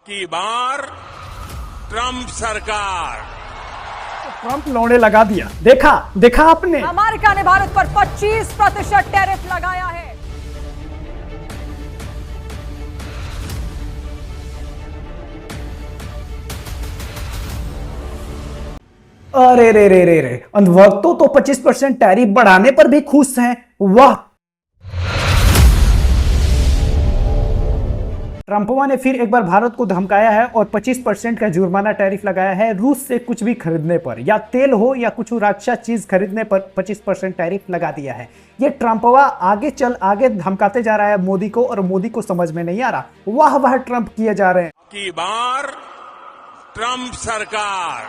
की बार ट्रंप सरकार। ट्रंप लौड़े लगा दिया। देखा देखा आपने। अमेरिका ने भारत पर 25% टैरिफ लगाया है। अरे रे रे रे रे, वक्तों तो 25% टैरिफ बढ़ाने पर भी खुश हैं। वाह। ट्रंपवा ने फिर एक बार भारत को धमकाया है और 25% का जुर्माना टैरिफ लगाया है रूस से कुछ भी खरीदने पर, या तेल हो या कुछ रक्षा चीज खरीदने पर 25% टैरिफ लगा दिया है। ये ट्रंपवा आगे धमकाते जा रहा है मोदी को, और मोदी को समझ में नहीं आ रहा। वाह वाह ट्रंप किए जा रहे हैं। की बार ट्रंप सरकार।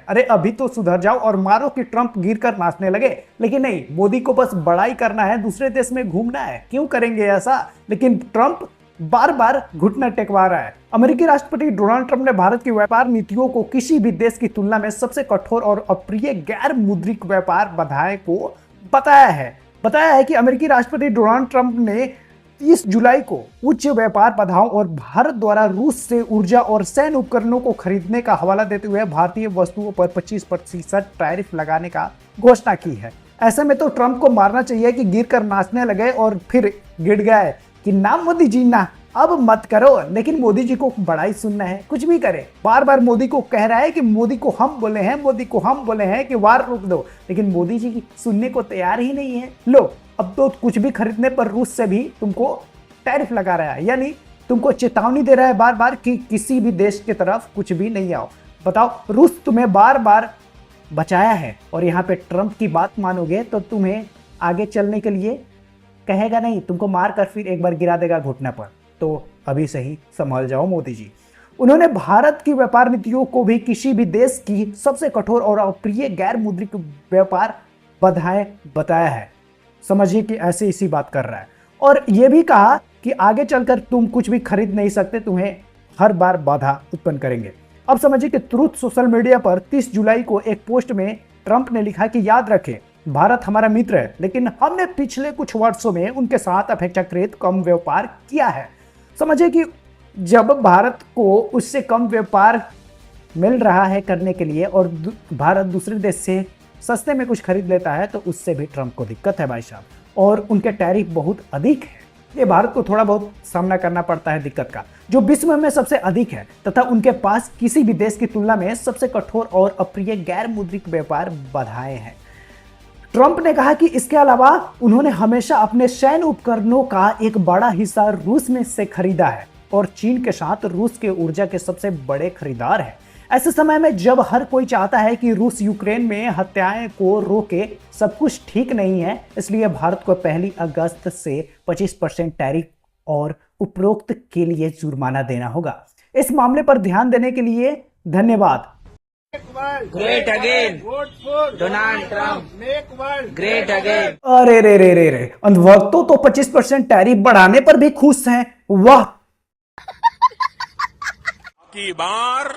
अरे अभी तो सुधर जाओ और मारो कि ट्रंप गिरकर नाचने लगे। लेकिन नहीं, मोदी को बस बड़ाई करना है, दूसरे देश में घूमना है। क्यों करेंगे ऐसा? लेकिन ट्रंप बार बार घुटना टेकवा रहा है। अमेरिकी राष्ट्रपति डोनाल्ड ट्रंप ने भारत की व्यापार नीतियों को किसी भी देश की तुलना में सबसे कठोर और अप्रिय गैर मौद्रिक व्यापार बाधाएं को बताया है कि अमेरिकी राष्ट्रपति डोनाल्ड ट्रंप ने 30 जुलाई को उच्च व्यापार बाधाओं और भारत द्वारा रूस से ऊर्जा और सैन्य उपकरणों को खरीदने का हवाला देते हुए भारतीय वस्तुओं पर 25% टैरिफ लगाने का घोषणा की है। ऐसे में तो ट्रंप को मारना चाहिए कि गिर कर नाचने लगे और फिर गिर गए कि ना मोदी जी ना, अब मत करो। लेकिन मोदी जी को बड़ाई सुनना है, कुछ भी करे। बार बार मोदी को कह रहा है कि मोदी को हम बोले हैं कि वार रोक दो, लेकिन मोदी जी की सुनने को तैयार ही नहीं है। लो, अब तो कुछ भी खरीदने पर रूस से भी तुमको टैरिफ लगा रहा है, यानी तुमको चेतावनी दे रहा है बार बार कि किसी भी देश की तरफ कुछ भी नहीं आओ। बताओ, रूस तुम्हें बार बार बचाया है और यहाँ पे ट्रंप की बात मानोगे तो तुम्हें आगे चलने के लिए कहेगा नहीं, तुमको मार कर फिर एक बार गिरा देगा घुटने पर। तो अभी सही संभल जाओ मोदी जी। उन्होंने भारत की व्यापार नीतियों को भी किसी भी देश की सबसे कठोर और अप्रिय गैर मौद्रिक व्यापार बाधाएं बताया है। समझिए कि ऐसे इसी बात कर रहा है, और यह भी कहा कि आगे चलकर तुम कुछ भी खरीद नहीं सकते, तुम्हें हर बार बाधा उत्पन्न करेंगे। अब समझिए कि ट्रूथ सोशल मीडिया पर 30 जुलाई को एक पोस्ट में ट्रंप ने लिखा कि याद रखें, भारत हमारा मित्र है, लेकिन हमने पिछले कुछ वर्षों में उनके साथ अपेक्षाकृत कम व्यापार किया है। समझिए कि जब भारत को उससे कम व्यापार मिल रहा है करने के लिए और भारत दूसरे देश से सस्ते में कुछ खरीद लेता है, तो उससे भी ट्रंप को दिक्कत है भाई साहब। और उनके टैरिफ बहुत अधिक है। ये भारत को थोड़ा बहुत सामना करना पड़ता है दिक्कत का, जो विश्व में सबसे अधिक है, तथा उनके पास किसी भी देश की तुलना में सबसे कठोर और अप्रिय गैर मौद्रिक व्यापार बाधाएं हैं। ट्रंप ने कहा कि इसके अलावा उन्होंने हमेशा अपने सैन्य उपकरणों का एक बड़ा हिस्सा रूस में से खरीदा है और चीन के साथ रूस के ऊर्जा के सबसे बड़े खरीदार हैं। ऐसे समय में जब हर कोई चाहता है कि रूस यूक्रेन में हत्याएं को रोके, सब कुछ ठीक नहीं है। इसलिए भारत को 1 अगस्त से 25% टैरिफ और उपरोक्त के लिए जुर्माना देना होगा। इस मामले पर ध्यान देने के लिए धन्यवाद। Great again. Donald Trump. Great again. अरे रे रे रे रे, वक्तों तो 25% टैरिफ बढ़ाने पर भी खुश हैं। वाह। की बार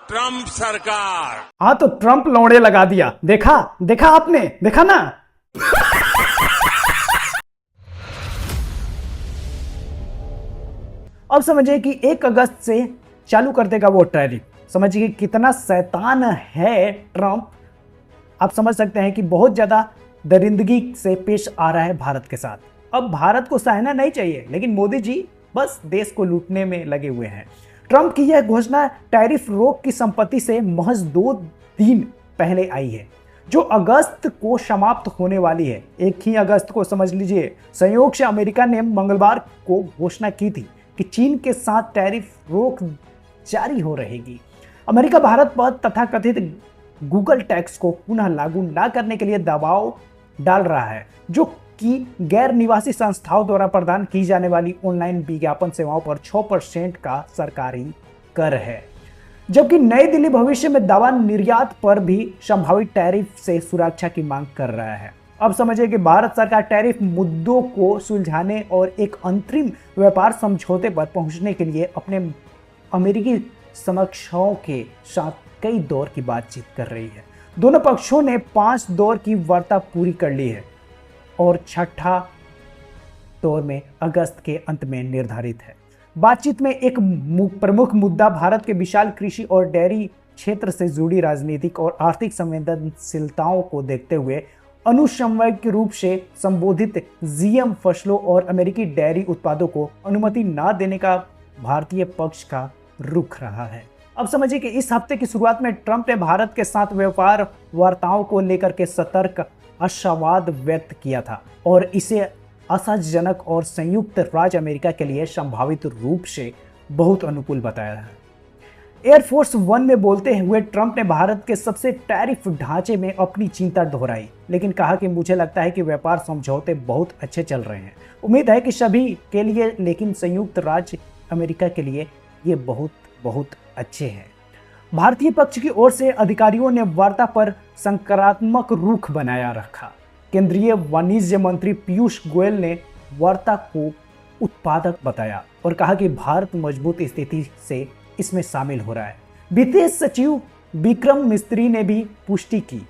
ट्रंप सरकार। हाँ, तो ट्रंप लौड़े लगा दिया। देखा आपने, देखा ना। अब समझिए कि 1 अगस्त से चालू कर देगा वो टैरिफ। समझिए कितना शैतान है ट्रंप। आप समझ सकते हैं कि बहुत ज्यादा दरिंदगी से पेश आ रहा है भारत के साथ। अब भारत को सहना नहीं चाहिए, लेकिन मोदी जी बस देश को लूटने में लगे हुए हैं। ट्रंप की यह घोषणा टैरिफ रोक की संपत्ति से महज 2 दिन पहले आई है, जो अगस्त को समाप्त होने वाली है। 1 ही अगस्त को समझ लीजिए। संयोग से अमेरिका ने मंगलवार को घोषणा की थी कि चीन के साथ टैरिफ रोक जारी हो रहेगी। अमेरिका भारत पर तथाकथित गूगल टैक्स को पुनः लागू न करने के लिए दबाव डाल रहा है, जो कि गैर निवासी संस्थाओं द्वारा प्रदान की जाने वाली ऑनलाइन विज्ञापन सेवाओं पर 6% का सरकारी कर है। जबकि नई दिल्ली भविष्य में दवा निर्यात पर भी संभावित टैरिफ से सुरक्षा की मांग कर रहा है। अब समझिए कि भारत सरकार टैरिफ मुद्दों को सुलझाने और एक अंतरिम व्यापार समझौते पर पहुंचने के लिए अपने अमेरिकी समकक्षों के साथ कई दौर की बातचीत कर रही है। दोनों पक्षों ने 5 दौर की वार्ता पूरी कर ली है और 6ठा दौर में अगस्त के अंत में निर्धारित है। बातचीत में एक प्रमुख मुद्दा भारत के विशाल कृषि और डेयरी क्षेत्र से जुड़ी राजनीतिक और आर्थिक संवेदनशीलताओं को देखते हुए अनुशंवैक रूप से संबोधित जीएम फसलों और अमेरिकी डेयरी उत्पादों को अनुमति न देने का भारतीय पक्ष का रुख रहा है। अब समझिए कि इस हफ्ते की शुरुआत में ट्रंप ने भारत के साथ व्यापार वार्ताओं को लेकर के सतर्क आशावाद व्यक्त किया था और इसे आशाजनक और संयुक्त राज्य अमेरिका के लिए संभावित रूप से बहुत अनुकूल बताया है। एयरफोर्स वन में बोलते हुए ट्रंप ने भारत के सबसे टैरिफ ढांचे में अपनी चिंता दोहराई, लेकिन कहा कि मुझे लगता है कि व्यापार समझौते बहुत अच्छे चल रहे हैं। उम्मीद है कि सभी के लिए, लेकिन संयुक्त राज्य अमेरिका के लिए ये बहुत बहुत अच्छे हैं। भारतीय पक्ष की ओर से अधिकारियों ने वार्ता पर सकारात्मक रुख बनाया रखा। केंद्रीय वाणिज्य मंत्री पीयूष गोयल ने वार्ता को उत्पादक बताया और कहा कि भारत मजबूत स्थिति से इसमें शामिल हो रहा है। वित्तीय सचिव विक्रम मिस्त्री ने भी पुष्टि की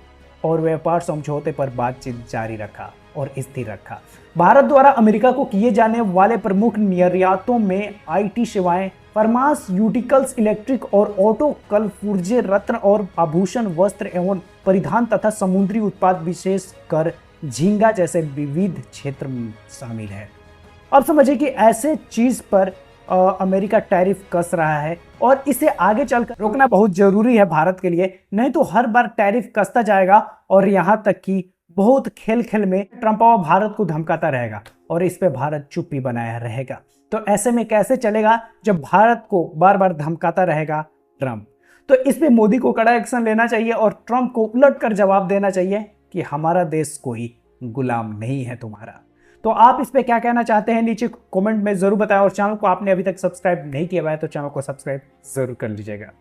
और व्यापार समझौते पर बातचीत जारी रखा और स्थिर रखा। भारत द्वारा अमेरिका को किए जाने वाले प्रमुख निर्यातों में आईटी सेवाएं, फार्मास्यूटिकल्स, इलेक्ट्रिक और ऑटो, कलपुर्जे, रत्न और आभूषण, वस्त्र एवं परिधान तथा समुद्री उत्पाद विशेषकर झींगा जैसे विविध क्षेत्र शामिल है। अब समझिए कि ऐसे चीज पर अमेरिका टैरिफ कस रहा है और इसे आगे चलकर रोकना बहुत जरूरी है भारत के लिए, नहीं तो हर बार टैरिफ कसता जाएगा और यहाँ तक कि बहुत खेल खेल में ट्रंप भारत को धमकाता रहेगा और इस पे भारत चुप्पी बनाया रहेगा। तो ऐसे में कैसे चलेगा जब भारत को बार बार धमकाता रहेगा ट्रंप। तो इस पे मोदी को कड़ा एक्शन लेना चाहिए और ट्रंप को उलट कर जवाब देना चाहिए कि हमारा देश कोई गुलाम नहीं है तुम्हारा। तो आप इस पे क्या कहना चाहते हैं नीचे कमेंट में जरूर बताएं और चैनल को आपने अभी तक सब्सक्राइब नहीं किया है तो चैनल को सब्सक्राइब जरूर कर लीजिएगा।